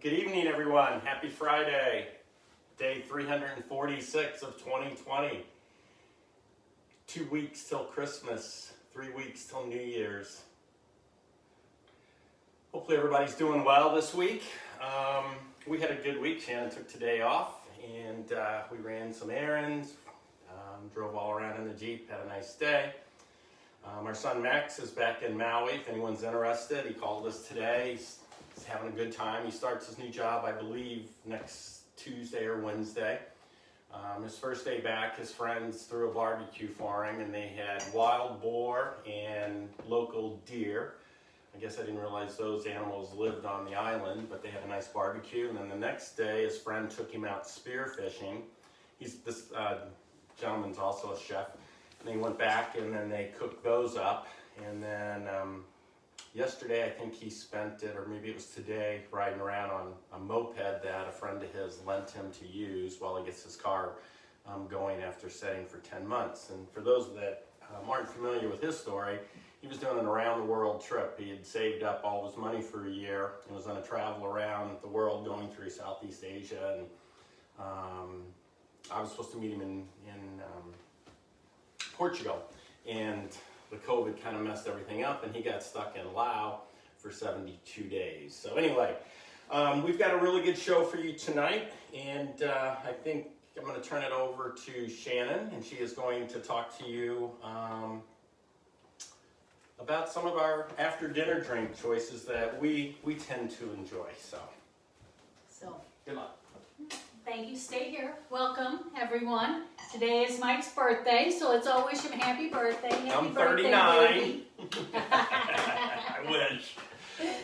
Good evening, everyone. Happy Friday, day 346 of 2020. 2 weeks till Christmas, 3 weeks till New Year's. Hopefully everybody's doing well this week. We had a good week. Shannon took today off and we ran some errands, drove all around in the Jeep, had a nice day. Our son Max is back in Maui, if anyone's interested. He called us today. He's having a good time. He starts his new job, I believe, next Tuesday or Wednesday. His first day back, his friends threw a barbecue for him, and they had wild boar and local deer. I guess I didn't realize those animals lived on the island, but they had a nice barbecue. And then the next day, his friend took him out spearfishing. This gentleman's also a chef. And they went back, and then they cooked those up. And then yesterday, I think he spent it, or maybe it was today, riding around on a moped that a friend of his lent him to use while he gets his car going after setting for 10 months. And for those that aren't familiar with his story, he was doing an around-the-world trip. He had saved up all his money for a year and was going to travel around the world going through Southeast Asia. And I was supposed to meet him in Portugal. And the COVID kind of messed everything up, and he got stuck in Laos for 72 days. So anyway, we've got a really good show for you tonight, and I think I'm going to turn it over to Shannon, and she is going to talk to you about some of our after-dinner drink choices that we tend to enjoy. So good luck. Thank you. Stay here. Welcome, everyone. Today is Mike's birthday, so let's all wish him happy birthday. Happy I'm birthday, 39. baby.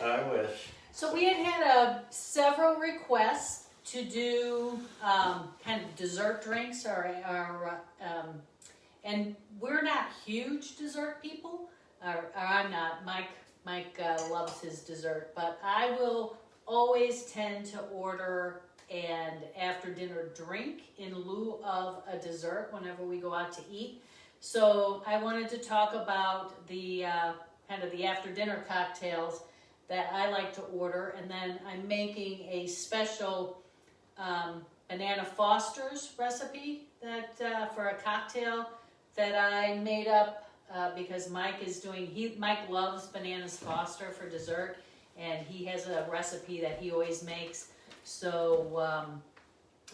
I wish. So we had several requests to do kind of dessert drinks, and we're not huge dessert people. Or I'm not. Mike loves his dessert, but I will always tend to order an after dinner drink in lieu of a dessert whenever we go out to eat. So I wanted to talk about the kind of the after dinner cocktails that I like to order, and then I'm making a special Banana Foster's recipe that for a cocktail that I made up because Mike loves Bananas Foster for dessert, and he has a recipe that he always makes. So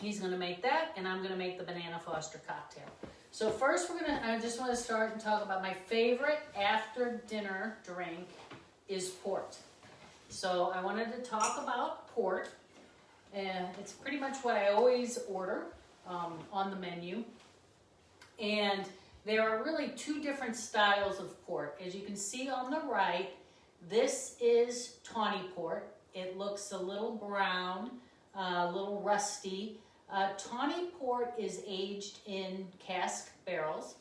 he's going to make that, and I'm going to make the Banana Foster cocktail. So first I just want to start and talk about my favorite after dinner drink is port. So I wanted to talk about port, and it's pretty much what I always order on the menu. And there are really two different styles of port. As you can see on the right, this is tawny port. It looks a little brown, a little rusty. Tawny port is aged in cask barrels,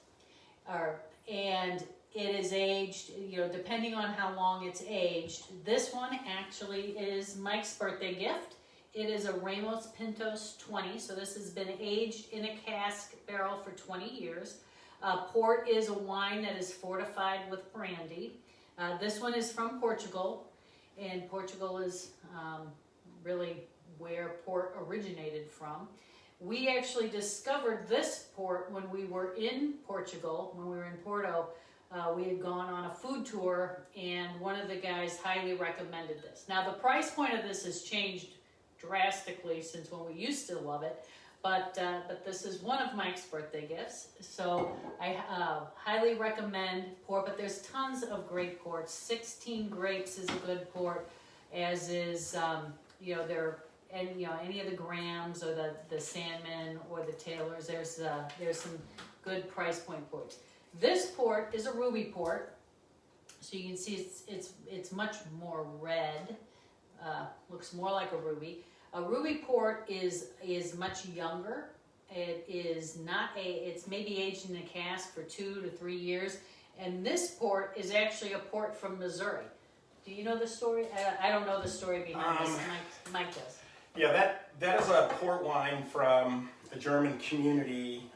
and it is aged, depending on how long it's aged. This one actually is Mike's birthday gift. It is a Ramos Pintos 20, so this has been aged in a cask barrel for 20 years. Port is a wine that is fortified with brandy. This one is from Portugal, and Portugal is really where port originated from. We actually discovered this port when we were in Portugal, when we were in Porto. We had gone on a food tour, and one of the guys highly recommended this. Now, the price point of this has changed drastically since when we used to love it, but this is one of Mike's birthday gifts. So I highly recommend port, but there's tons of great ports. 16 grapes is a good port, as is, any of the Grahams or the Sandman or the Taylors. There's some good price point ports. This port is a ruby port, so you can see it's much more red. Looks more like a ruby. A ruby port is much younger. It's maybe aged in a cask for 2 to 3 years, and this port is actually a port from Missouri. Do you know the story? I don't know the story behind this. Mike does. Yeah, that is a port wine from a German community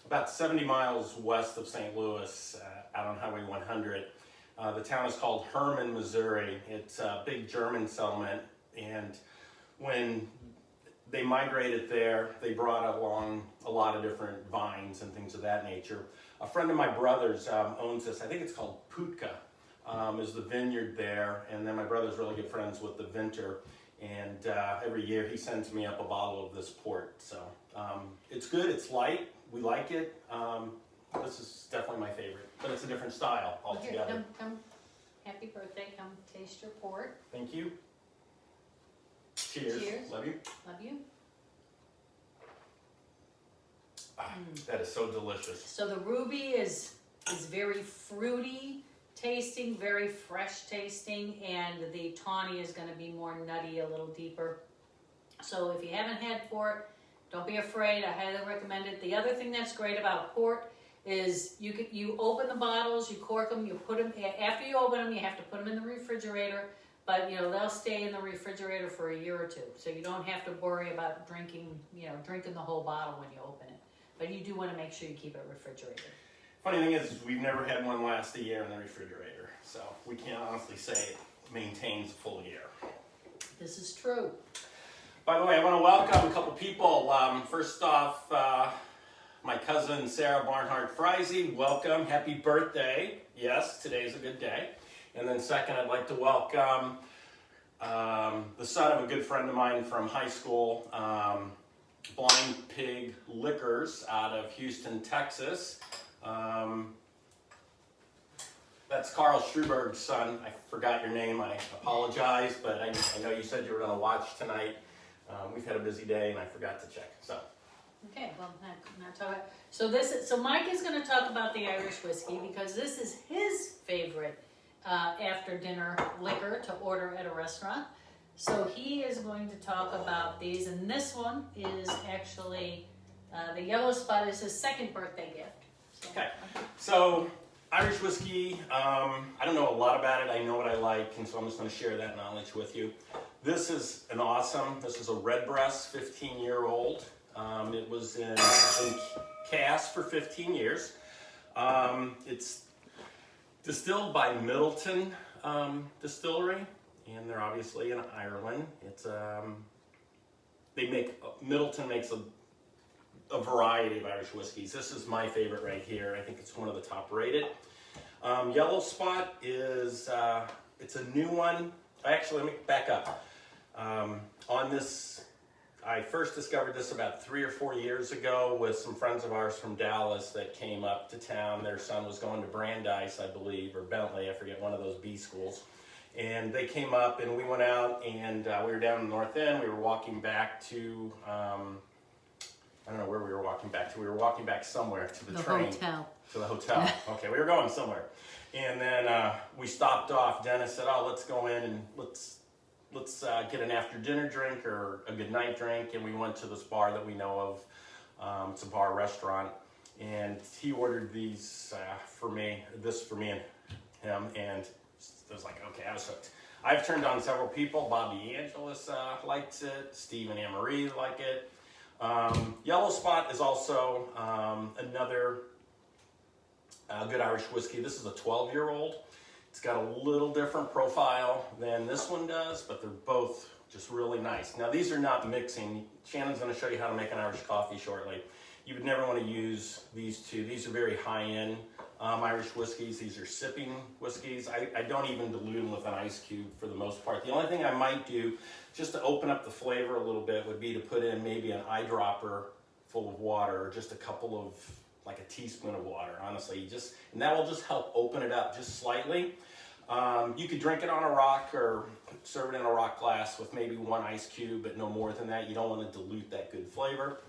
about 70 miles west of St. Louis, out on Highway 100. The town is called Hermann, Missouri. It's a big German settlement And when they migrated there, they brought along a lot of different vines and things of that nature. A friend of my brother's owns this. I think it's called Putka, is the vineyard there. And then my brother's really good friends with the vintner. And every year he sends me up a bottle of this port. So it's good, it's light, we like it. This is definitely my favorite, but it's a different style altogether. Here, come, happy birthday, come taste your port. Thank you. Cheers. Cheers. Love you. Love you. That is so delicious. So the ruby is very fruity tasting, very fresh tasting, and the tawny is going to be more nutty, a little deeper. So if you haven't had port, don't be afraid. I highly recommend it. The other thing that's great about port is you open the bottles, you cork them, you put them, after you open them, you have to put them in the refrigerator, but they'll stay in the refrigerator for a year or two. So you don't have to worry about drinking the whole bottle when you open it. But you do want to make sure you keep it refrigerated. Funny thing is we've never had one last a year in the refrigerator, so we can't honestly say it maintains a full year. This is true. By the way, I want to welcome a couple people. First off, my cousin Sarah Barnhart Friese, welcome, happy birthday. Yes, today's a good day. And then second, I'd like to welcome the son of a good friend of mine from high school, Blind Pig Liquors out of Houston, Texas. That's Carl Struberg's son. I forgot your name, I apologize, but I know you said you were going to watch tonight. We've had a busy day and I forgot to check. So. Okay, well, not talk about. So Mike is going to talk about the Irish whiskey because this is his favorite after dinner liquor to order at a restaurant. So he is going to talk about these, and this one is actually the Yellow Spot is his second birthday gift. Okay, so Irish whiskey, I don't know a lot about it. I know what I like, and so I'm just going to share that knowledge with you. This is this is a Redbreast 15-year-old. It was in cask for 15 years. It's distilled by Middleton Distillery, and they're obviously in Ireland. It's Middleton makes a variety of Irish whiskeys. This is my favorite right here. I think it's one of the top rated. Yellow Spot is it's a new one. Actually, let me back up. On this, I first discovered this about 3 or 4 years ago with some friends of ours from Dallas that came up to town. Their son was going to Brandeis, I believe, or Bentley, I forget, one of those B schools. And they came up and we went out and we were down in the North End. We were walking back to, I don't know where we were walking back to. We were walking back somewhere to the train. Hotel. To the hotel. Okay, we were going somewhere. And then we stopped off. Dennis said, oh, let's go in and let's get an after dinner drink or a good night drink. And we went to this bar that we know of. It's a bar restaurant. And he ordered these for me and him. And I was like, okay, I was hooked. I've turned on several people. Bobby Angelis likes it. Steve and Anne-Marie like it. Yellow Spot is also another good Irish whiskey. This is a 12-year-old. It's got a little different profile than this one does, but they're both just really nice. Now, these are not mixing. Shannon's going to show you how to make an Irish coffee shortly. You would never want to use these two. These are very high-end Irish whiskeys. These are sipping whiskeys. I don't even dilute them with an ice cube for the most part. The only thing I might do, just to open up the flavor a little bit, would be to put in maybe an eyedropper full of water, or just a couple of, like a teaspoon of water, honestly. And that will just help open it up just slightly. You could drink it on a rock or serve it in a rock glass with maybe one ice cube, but no more than that. You don't want to dilute that good flavor.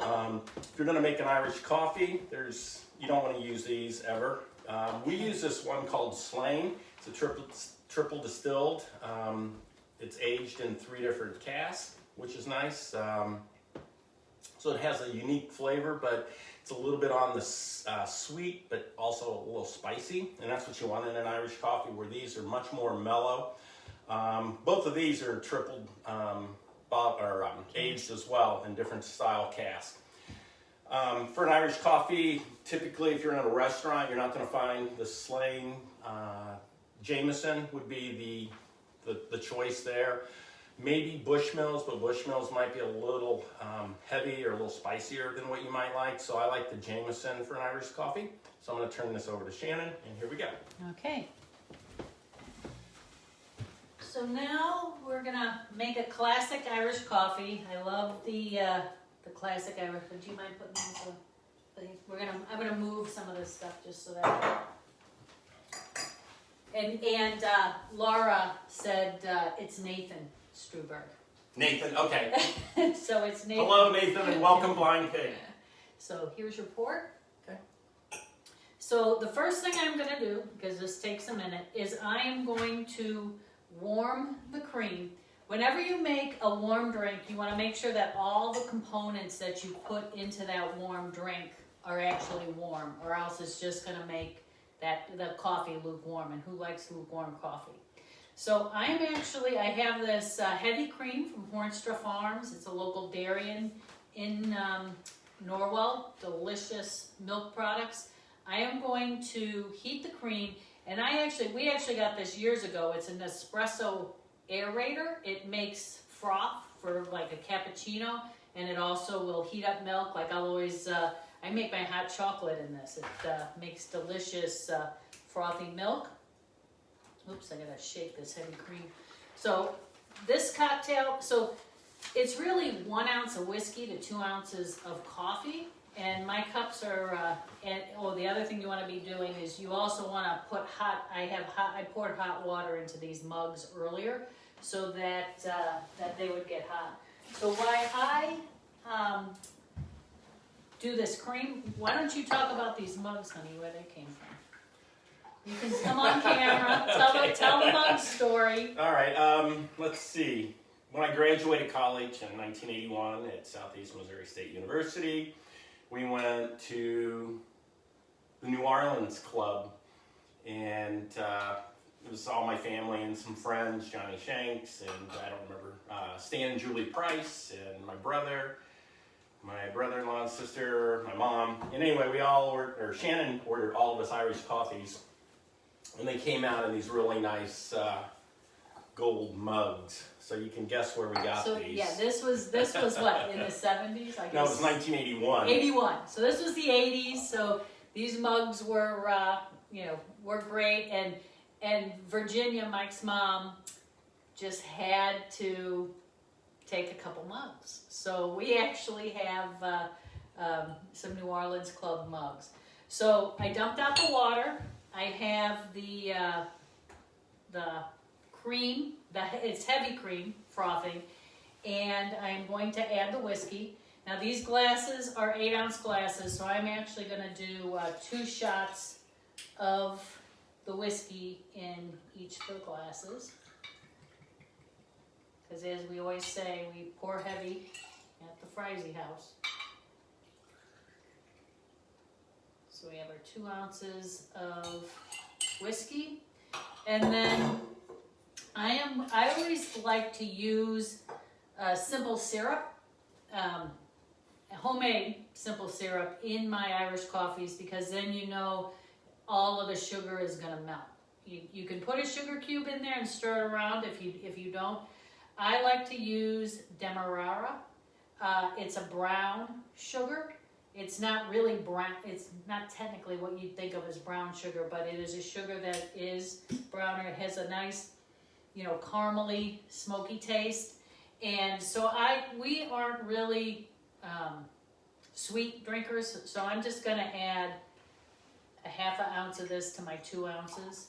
If you're going to make an Irish coffee, you don't want to use these ever. We use this one called Slane. It's a triple distilled. It's aged in 3 different casks, which is nice. So it has a unique flavor, but it's a little bit on the sweet, but also a little spicy. And that's what you want in an Irish coffee, where these are much more mellow. Both of these are triple aged as well in different style casks. For an Irish coffee, typically if you're in a restaurant, you're not going to find the Slane. Jameson would be the choice there. maybe Bushmills, but Bushmills might be a little heavy or a little spicier than what you might like. So I like the Jameson for an Irish coffee. So I'm going to turn this over to Shannon, and here we go. Okay. So now we're gonna make a classic Irish coffee. I love the classic Irish. Would you mind putting these? I'm gonna move some of this stuff just so that. And Laura said it's Nathan Struberg. Nathan, okay. So it's Nathan. Hello, Nathan, and welcome, Blind Pig. So here's your pour. Okay. So the first thing I'm gonna do, because this takes a minute, is I am going to warm the cream. Whenever you make a warm drink, you want to make sure that all the components that you put into that warm drink are actually warm, or else it's just going to make the coffee lukewarm, and who likes lukewarm coffee? So I have this heavy cream from Hornstra Farms. It's a local dairy in Norwell, delicious milk products. I am going to heat the cream. And we actually got this years ago. It's an espresso aerator. It makes froth for like a cappuccino, and it also will heat up milk. Like I make my hot chocolate in this. It makes delicious frothy milk. Oops, I gotta shake this heavy cream. So this cocktail, it's really 1 ounce of whiskey to 2 ounces of coffee. And my cups are, the other thing you want to be doing is you also want to put I poured hot water into these mugs earlier so that they would get hot. So while I do this cream, why don't you talk about these mugs, honey, where they came from? You can come on camera, tell the mug story. All right, let's see. When I graduated college in 1981 at Southeast Missouri State University, we went to the New Orleans Club, and it was all my family and some friends, Johnny Shanks, and I don't remember, Stan and Julie Price, and my brother-in-law and sister, my mom. And anyway, Shannon ordered all of us Irish coffees, and they came out in these really nice gold mugs. So you can guess where we got these. Yeah, this was what, in the 70s? I guess. No, it was 1981. 81. So this was the 80s. So these mugs were great. And Virginia, Mike's mom, just had to take a couple mugs. So we actually have some New Orleans Club mugs. So I dumped out the water. I have the cream. It's heavy cream, frothing, and I'm going to add the whiskey. Now these glasses are 8-ounce glasses, so I'm actually going to do 2 shots of the whiskey in each of the glasses. Because as we always say, we pour heavy at the Friese house. So we have our 2 ounces of whiskey, and then I always like to use simple syrup, homemade simple syrup in my Irish coffees, because then you know all of the sugar is going to melt. You can put a sugar cube in there and stir it around if you don't. I like to use Demerara. It's a brown sugar. It's not really brown. It's not technically what you'd think of as brown sugar, but it is a sugar that is browner. It has a nice, caramely, smoky taste. And so we aren't really sweet drinkers, so I'm just going to add a 1/2 ounce of this to my 2 ounces.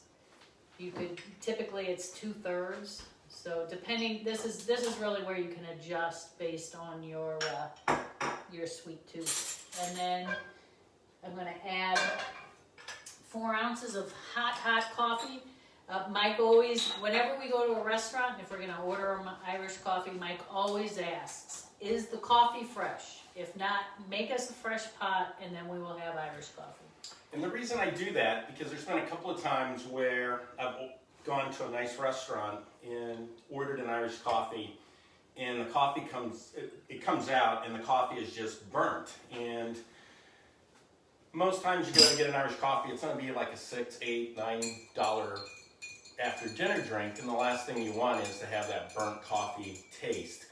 Typically it's 2/3. So depending, this is really where you can adjust based on your sweet tooth. And then I'm going to add 4 ounces of hot coffee. Mike always, whenever we go to a restaurant, if we're going to order Irish coffee, Mike always asks, is the coffee fresh? If not, make us a fresh pot, and then we will have Irish coffee. And the reason I do that, because there's been a couple of times where I've gone to a nice restaurant and ordered an Irish coffee, and the coffee comes out and the coffee is just burnt. And most times you go to get an Irish coffee, it's going to be like a $6, $8, $9 after dinner drink, and the last thing you want is to have that burnt coffee taste.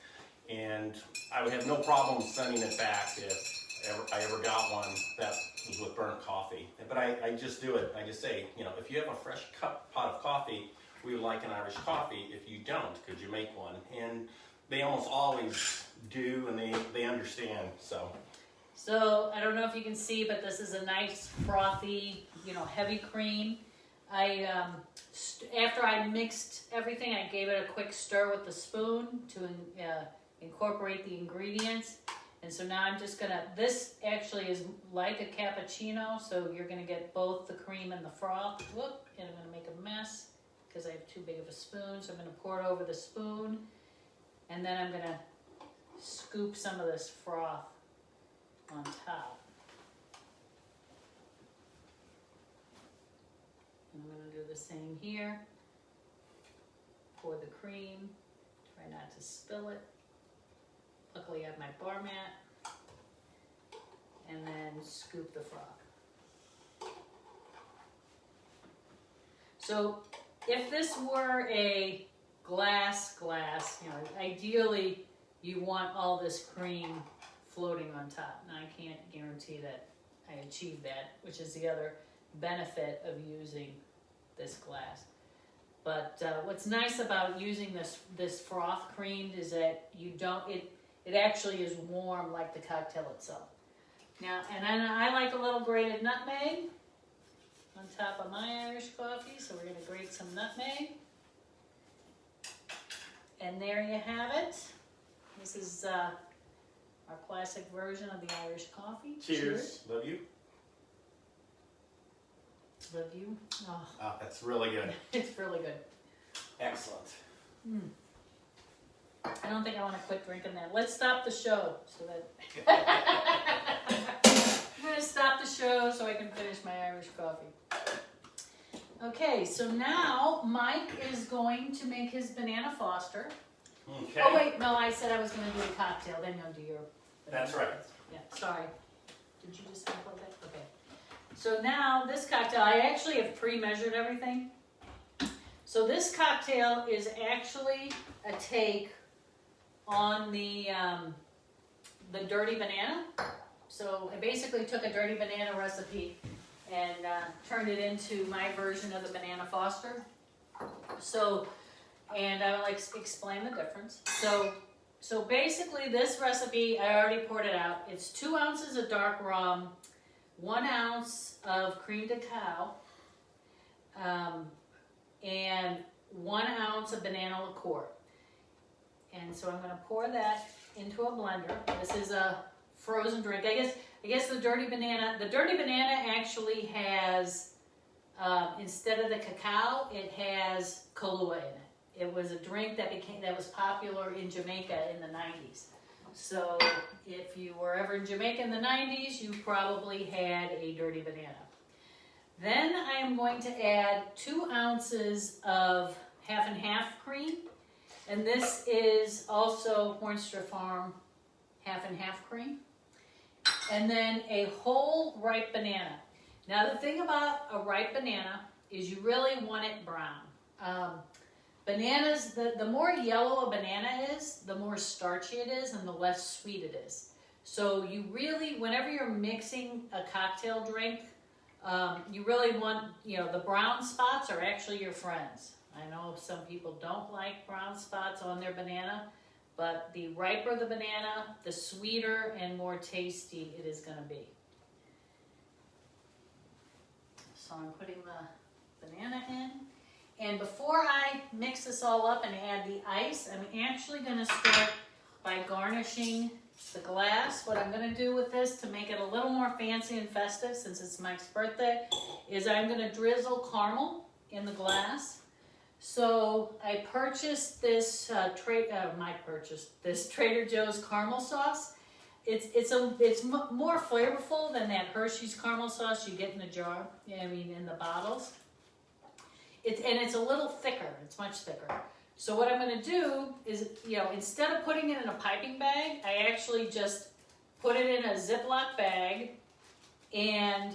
And I would have no problem sending it back if I ever got one that was with burnt coffee. But I just do it. I just say, if you have a fresh pot of coffee, we would like an Irish coffee. If you don't, could you make one? And they almost always do, and they understand. So I don't know if you can see, but this is a nice frothy, heavy cream. After I mixed everything, I gave it a quick stir with the spoon to incorporate the ingredients. And so now I'm just gonna, this actually is like a cappuccino, so you're gonna get both the cream and the froth. Whoop, and I'm gonna make a mess because I have too big of a spoon. So I'm gonna pour it over the spoon, and then I'm gonna scoop some of this froth on top. And I'm gonna do the same here. Pour the cream, try not to spill it. Luckily I have my bar mat. And then scoop the froth. So if this were a glass, ideally you want all this cream floating on top. And I can't guarantee that I achieve that, which is the other benefit of using this glass. But what's nice about using this froth cream is that it actually is warm like the cocktail itself. Now, and then I like a little grated nutmeg on top of my Irish coffee, so we're gonna grate some nutmeg. And there you have it. This is our classic version of the Irish coffee. Cheers. Love you. Love you. Oh, That's really good. it's really good. Excellent. I don't think I want to quit drinking that. Let's stop the show so that I'm going to stop the show so I can finish my Irish coffee. Okay, so now Mike is going to make his banana foster. Okay. Oh wait, no, I said I was going to do a cocktail. Then you'll do your. That's right. Yeah, sorry. Did you just unplug that? Okay. So now this cocktail, I actually have pre-measured everything. So this cocktail is actually a take on the Dirty Banana. So I basically took a Dirty Banana recipe and turned it into my version of the Banana Foster. So, and I will explain the difference. So basically this recipe, I already poured it out. It's 2 ounces of dark rum, 1 ounce of cream de cacao, and 1 ounce of banana liqueur. And so I'm going to pour that into a blender. This is a frozen drink. I guess the Dirty Banana actually has, instead of the cacao, it has Kahlua in it. It was a drink that was popular in Jamaica in the 90s. So if you were ever in Jamaica in the 90s, you probably had a Dirty Banana. Then I am going to add 2 ounces of half and half cream. And this is also Hornstra Farm half and half cream. And then a whole ripe banana. Now the thing about a ripe banana is you really want it brown. Bananas, the more yellow a banana is, the more starchy it is and the less sweet it is. So you really, whenever you're mixing a cocktail drink, you really want, the brown spots are actually your friends. I know some people don't like brown spots on their banana, but the riper the banana, the sweeter and more tasty it is going to be. So I'm putting the banana in. And before I mix this all up and add the ice, I'm actually going to start by garnishing the glass. What I'm going to do with this to make it a little more fancy and festive, since it's Mike's birthday, is I'm going to drizzle caramel in the glass. So I purchased this, this Trader Joe's caramel sauce. It's more flavorful than that Hershey's caramel sauce you get in the jar, in the bottles. It's a little thicker, it's much thicker. So what I'm going to do is, instead of putting it in a piping bag, I actually just put it in a Ziploc bag and,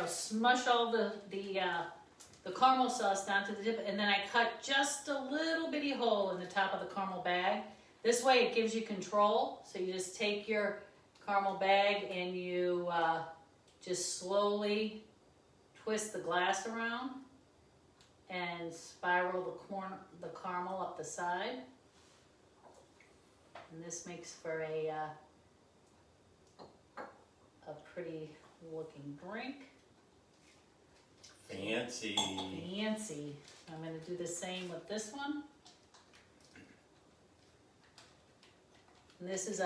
smush all the the caramel sauce down to the tip, and then I cut just a little bitty hole in the top of the caramel bag. This way it gives you control. So you just take your caramel bag and you just slowly twist the glass around and spiral the caramel up the side. And this makes for a pretty looking drink. Fancy. Fancy. I'm going to do the same with this one. And this is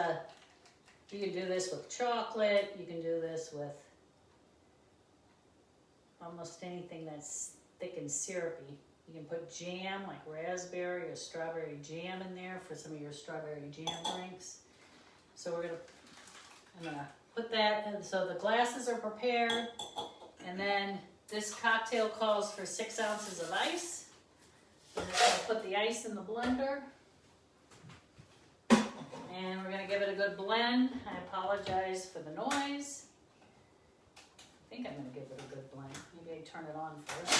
you can do this with chocolate, you can do this with almost anything that's thick and syrupy. You can put jam, like raspberry or strawberry jam in there for some of your strawberry jam drinks. So I'm gonna put that in, so the glasses are prepared, and then this cocktail calls for 6 ounces of ice. I'm gonna put the ice in the blender. And we're going to give it a good blend. I apologize for the noise. I think I'm going to give it a good blend. Maybe I turn it on first.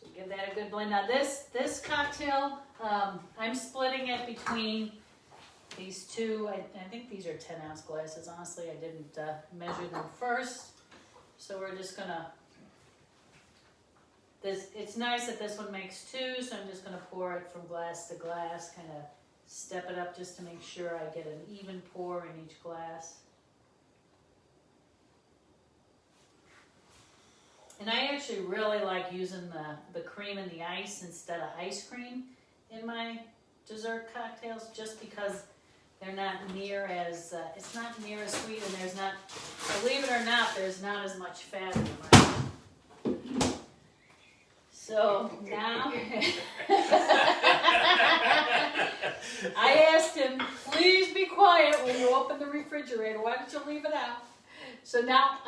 So give that a good blend. Now this cocktail, I'm splitting it between these two. I think these are 10-ounce glasses. Honestly, I didn't measure them first. So we're just gonna, it's nice that this one makes 2, so I'm just gonna pour it from glass to glass, kind of step it up just to make sure I get an even pour in each glass. And I actually really like using the cream and the ice instead of ice cream in my dessert cocktails, just because they're not near as, it's not near as sweet, and there's not, believe it or not, there's not as much fat in them. So now, I asked him, please be quiet when you open the refrigerator. Why don't you leave it out? So now,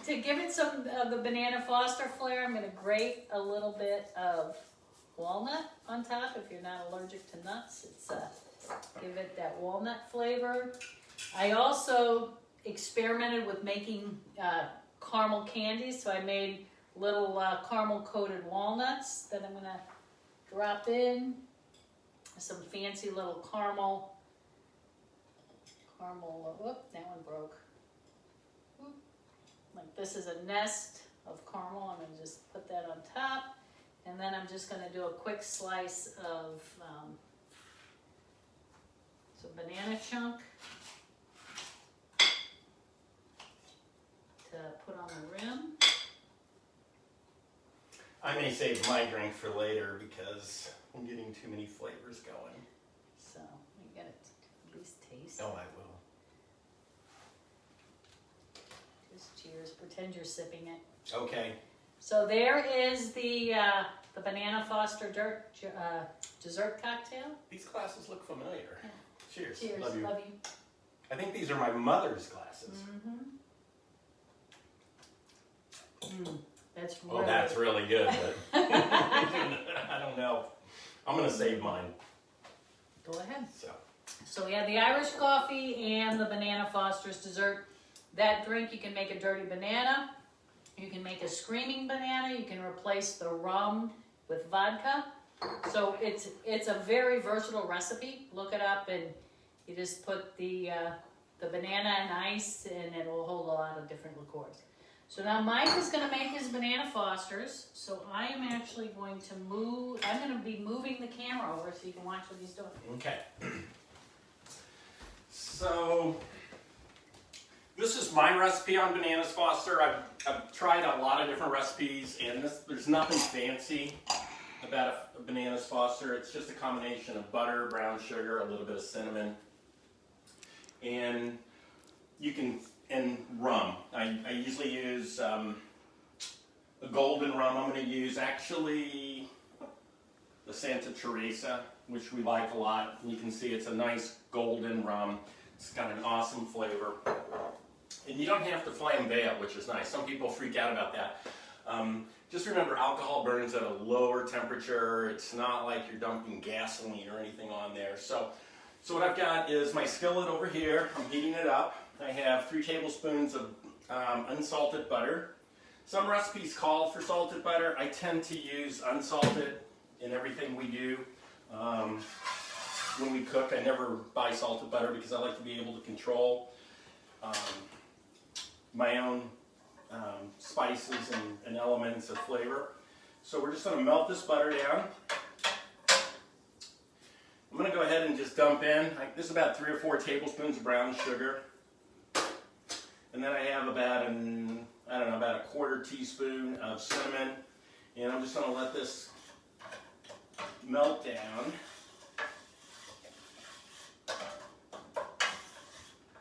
to give it some of the Banana Foster flair, I'm going to grate a little bit of walnut on top. If you're not allergic to nuts, it's give it that walnut flavor. I also experimented with making caramel candies, so I made little caramel coated walnuts that I'm gonna drop in. Some fancy little caramel, whoop, that one broke. Whoop. Like this is a nest of caramel. I'm gonna just put that on top. And then I'm just gonna do a quick slice of some banana chunk to put on the rim. I may save my drink for later because I'm getting too many flavors going. So you gotta at least taste. Oh, I will. Just cheers. Pretend you're sipping it. Okay. So there is the Banana Foster dessert cocktail. These glasses look familiar. Yeah. Cheers. Cheers. Love you. Love you. I think these are my mother's glasses. That's really. Well, that's really good, but I don't know. I'm gonna save mine. Go ahead. So we have the Irish coffee and the Banana Foster's dessert. That drink, you can make a dirty banana. You can make a screaming banana. You can replace the rum with vodka. So it's a very versatile recipe. Look it up, and you just put the banana and ice, and it will hold a lot of different liqueurs. So now Mike is going to make his Banana Fosters. So I am actually going to I'm going to be moving the camera over so you can watch what he's doing. okay. So this is my recipe on Bananas Foster. I've tried a lot of different recipes, and there's nothing fancy about a Bananas Foster. It's just a combination of butter, brown sugar, a little bit of cinnamon, and rum. I usually use a golden rum. I'm going to use actually the Santa Teresa, which we like a lot. You can see it's a nice golden rum. It's got an awesome flavor. And you don't have to flambe it, which is nice. Some people freak out about that. Just remember, alcohol burns at a lower temperature. It's not like you're dumping gasoline or anything on there. So what I've got is my skillet over here. I'm heating it up. I have 3 tablespoons of unsalted butter. Some recipes call for salted butter. I tend to use unsalted in everything we do. When we cook, I never buy salted butter because I like to be able to control my own spices and elements of flavor. So we're just going to melt this butter down. I'm going to go ahead and just dump in, this is about 3 or 4 tablespoons of brown sugar. And then I have about a quarter teaspoon of cinnamon. And I'm just going to let this melt down.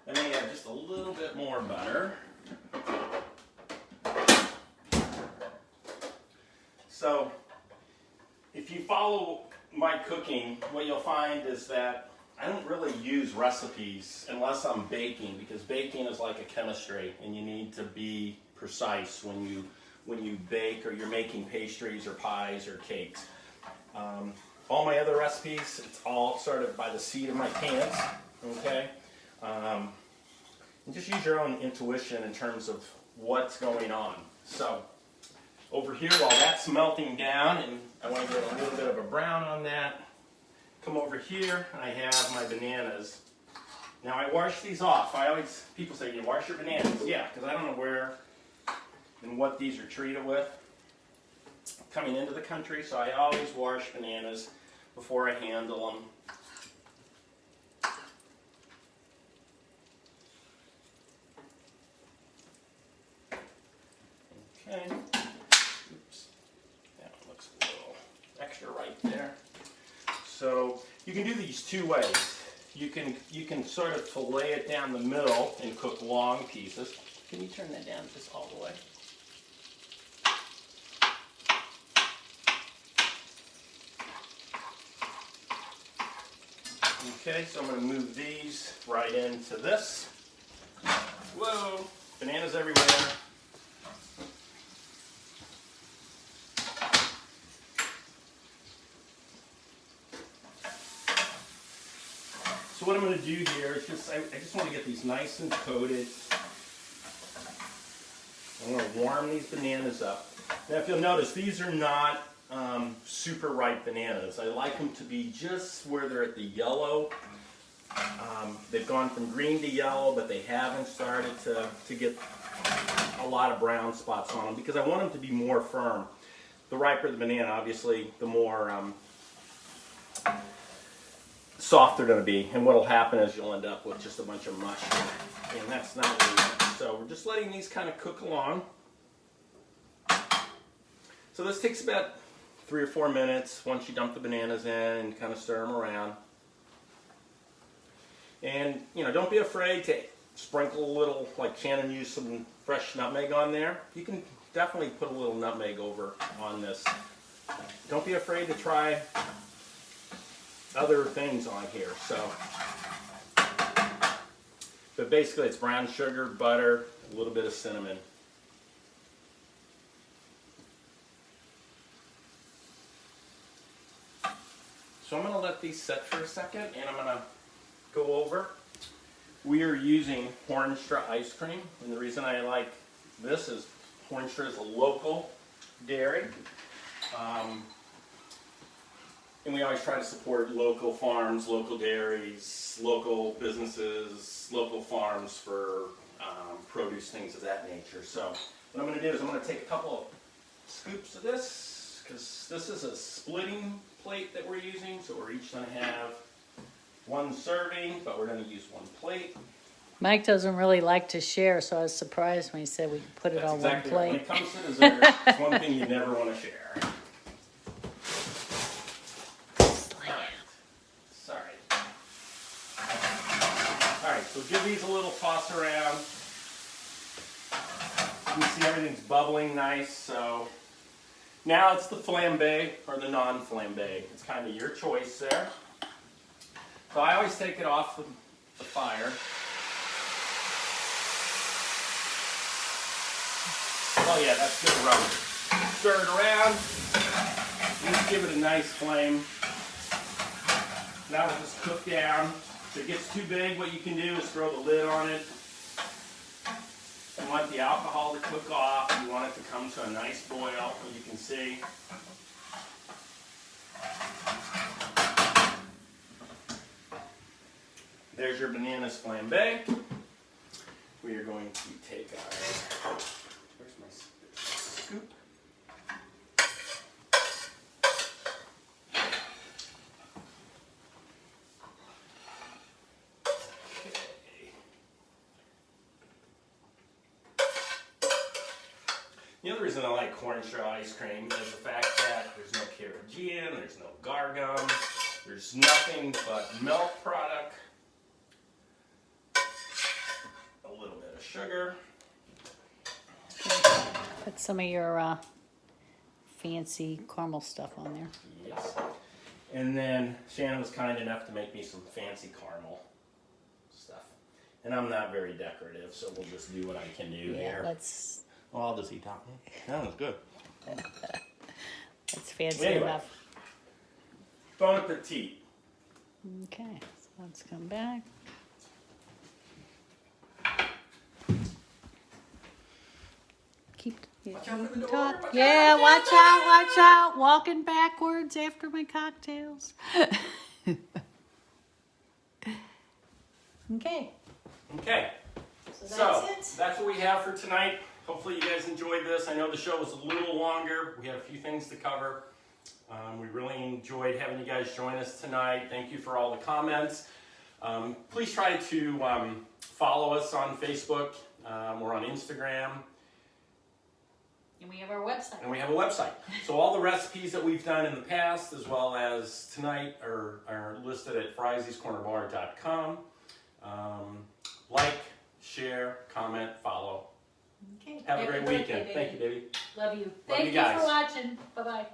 And then add just a little bit more butter. So, if you follow my cooking, what you'll find is that I don't really use recipes unless I'm baking, because baking is like a chemistry and you need to be precise when you bake or you're making pastries or pies or cakes. All my other recipes, it's all sort of by the seat of my pants, okay? And just use your own intuition in terms of what's going on. So, over here, while that's melting down, and I want to get a little bit of a brown on that, come over here, and I have my bananas. Now, I wash these off. People say, you wash your bananas. Yeah, because I don't know where and what these are treated with coming into the country, so I always wash bananas before I handle them. Okay. Oops. That looks a little extra right there. So you can do these 2 ways. You can sort of fillet it down the middle and cook long pieces. Can you turn that down just all the way? Okay, so I'm going to move these right into this. Whoa, bananas everywhere. So what I'm going to do here is I just want to get these nice and coated. I'm going to warm these bananas up. Now if you'll notice, these are not super ripe bananas. I like them to be just where they're at the yellow. They've gone from green to yellow, but they haven't started to get a lot of brown spots on them because I want them to be more firm. The riper the banana, obviously, the more soft they're going to be, and what will happen is you'll end up with just a bunch of mush, and that's not what we want. So we're just letting these kind of cook along. So this takes about 3 or 4 minutes once you dump the bananas in and kind of stir them around. And don't be afraid to sprinkle a little, like Shannon used some fresh nutmeg on there. You can definitely put a little nutmeg over on this. Don't be afraid to try other things on here. But basically it's brown sugar, butter, a little bit of cinnamon. So I'm going to let these set for a second, and I'm going to go over. We are using Hornstra ice cream, and the reason I like this is Hornstra is a local dairy. And we always try to support local farms, local dairies, local businesses, local farms for produce, things of that nature. So what I'm going to do is I'm going to take a couple of scoops of this, because this is a splitting plate that we're using. So we're each going to have 1 serving, but we're going to use 1 plate. Mike doesn't really like to share, so I was surprised when he said we could put it on exactly one plate. When it comes to dessert, it's one thing you never want to share. So give these a little toss around. You can see everything's bubbling nice. So now it's the flambe or the non-flambe. It's kind of your choice there. So I always take it off the fire. Oh yeah, that's good rubber. stir it around. Just give it a nice flame. That will just cook down. If it gets too big, what you can do is throw the lid on it. You want the alcohol to cook off. You want it to come to a nice boil, as you can see. There's your bananas flambe. We are going to take our, where's my scoop? The other reason I like corn straw ice cream is the fact that there's no carrageenan, there's no gargum, there's nothing but milk product, a little bit of sugar. Put some of your fancy caramel stuff on there. Yes. And then Shannon was kind enough to make me some fancy caramel stuff. And I'm not very decorative, so we'll just do what I can do here. Let's. Well, I'll just eat that one. That one's good. That's fancy Anyway. enough. Bon appetit. Okay, so let's come back. Keep. Watch out for the door. Talk. Watch Yeah, out, watch out, watch out. Walking backwards after my cocktails. Okay. Okay. So that's it. That's what we have for tonight. Hopefully you guys enjoyed this. I know the show was a little longer. We had a few things to cover. We really enjoyed having you guys join us tonight. Thank you for all the comments. Please try to follow us on Facebook. We're on Instagram. And we have our website. And we have a website. So all the recipes that we've done in the past, as well as tonight, are listed at friesiescornerbar.com. Like, share, comment, follow. Okay. Have a Happy great birthday, weekend. baby. Thank you, baby. Love you. Love Thank you you guys. for watching. Bye-bye.